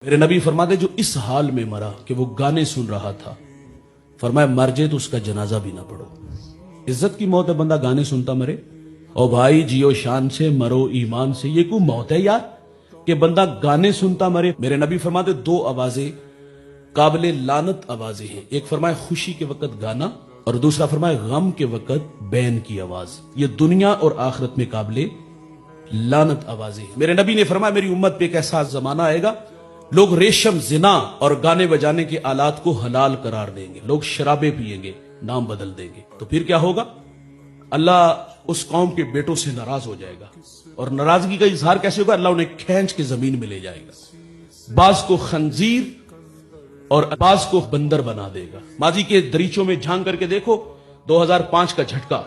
میرے نبی فرماتے جو اس حال میں مرا کہ وہ گانے سن رہا تھا، فرمایا مر جائے تو اس کا جنازہ بھی نہ پڑھو۔ عزت کی موت ہے بندہ گانے سنتا مرے؟ او بھائی جیو شان سے مرو ایمان سے، یہ کوئی موت ہے یار کہ بندہ گانے سنتا مرے؟ میرے نبی فرماتے دو آوازیں قابل لعنت آوازیں ہیں، ایک فرمایا خوشی کے وقت گانا اور دوسرا فرمایا غم کے وقت بین کی آواز۔ یہ دنیا اور آخرت میں قابل لعنت آوازیں ہیں۔ میرے نبی نے فرمایا میری امت پہ ایک ایسا زمانہ آئے گا، لوگ ریشم زنا اور گانے بجانے کے آلات کو حلال قرار دیں گے، لوگ شرابیں پیئیں گے، نام بدل دیں گے، تو پھر کیا ہوگا؟ اللہ اس قوم کے بیٹوں سے ناراض ہو جائے گا، اور ناراضگی کا اظہار کیسے ہوگا؟ اللہ انہیں کھینچ کے زمین میں لے جائے گا، بعض کو خنزیر اور بعض کو بندر بنا دے گا۔ ماضی کے دریچوں میں جھانک کر کے دیکھو، 2005 کا جھٹکا،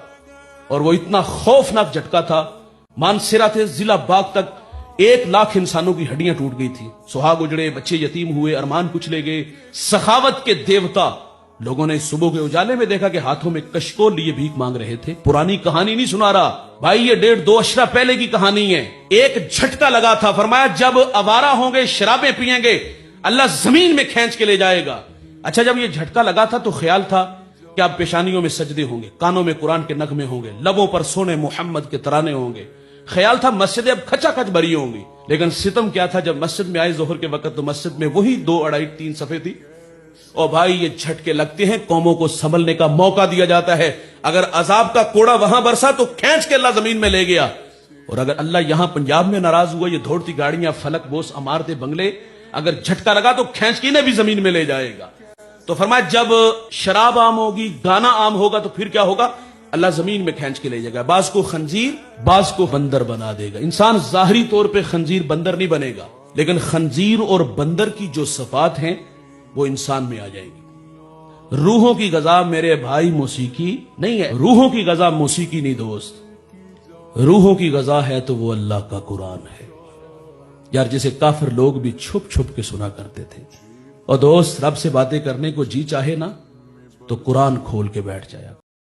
اور وہ اتنا خوفناک جھٹکا تھا، مانسیرا تھے ضلع باغ تک 1,00,000 انسانوں کی ہڈیاں ٹوٹ گئی تھی، سہاگ اجڑے، بچے یتیم ہوئے، ارمان کچلے گئے۔ سخاوت کے دیوتا لوگوں نے صبح کے اجالے میں دیکھا کہ ہاتھوں میں کشکول لیے بھیک مانگ رہے تھے۔ پرانی کہانی نہیں سنا رہا بھائی، یہ 1.5-2 اشرا پہلے کی کہانی ہے۔ ایک جھٹکا لگا تھا، فرمایا جب آوارہ ہوں گے، شرابیں پیئیں گے، اللہ زمین میں کھینچ کے لے جائے گا۔ اچھا جب یہ جھٹکا لگا تھا تو خیال تھا کہ اب پیشانیوں میں سجدے ہوں گے، کانوں میں قرآن کے نغمے ہوں گے، لبوں پر سونے محمد کے ترانے ہوں گے، خیال تھا مسجدیں اب کھچا کھچ بھری ہوں گی۔ لیکن ستم کیا تھا، جب مسجد میں آئے ظہر کے وقت تو مسجد میں وہی 2, 2.5, 3 صفحے تھی۔ اور بھائی یہ جھٹکے لگتے ہیں، قوموں کو سنبھلنے کا موقع دیا جاتا ہے۔ اگر عذاب کا کوڑا وہاں برسا تو کھینچ کے اللہ زمین میں لے گیا، اور اگر اللہ یہاں پنجاب میں ناراض ہوا، یہ دوڑتی گاڑیاں، فلک بوس عمارتیں، بنگلے، اگر جھٹکا لگا تو کھینچ کے انہیں بھی زمین میں لے جائے گا۔ تو فرمایا جب شراب عام ہوگی، گانا عام ہوگا تو پھر کیا ہوگا؟ اللہ زمین میں کھینچ کے لے جائے گا، بعض کو خنزیر، بعض کو بندر بنا دے گا۔ انسان ظاہری طور پہ خنزیر بندر نہیں بنے گا، لیکن خنزیر اور بندر کی جو صفات ہیں وہ انسان میں آ جائیں گی۔ روحوں کی غذا میرے بھائی موسیقی نہیں ہے، روحوں کی غذا موسیقی نہیں دوست، روحوں کی غذا ہے تو وہ اللہ کا قرآن ہے یار، جسے کافر لوگ بھی چھپ چھپ کے سنا کرتے تھے۔ اور دوست رب سے باتیں کرنے کو جی چاہے نا تو قرآن کھول کے بیٹھ جایا۔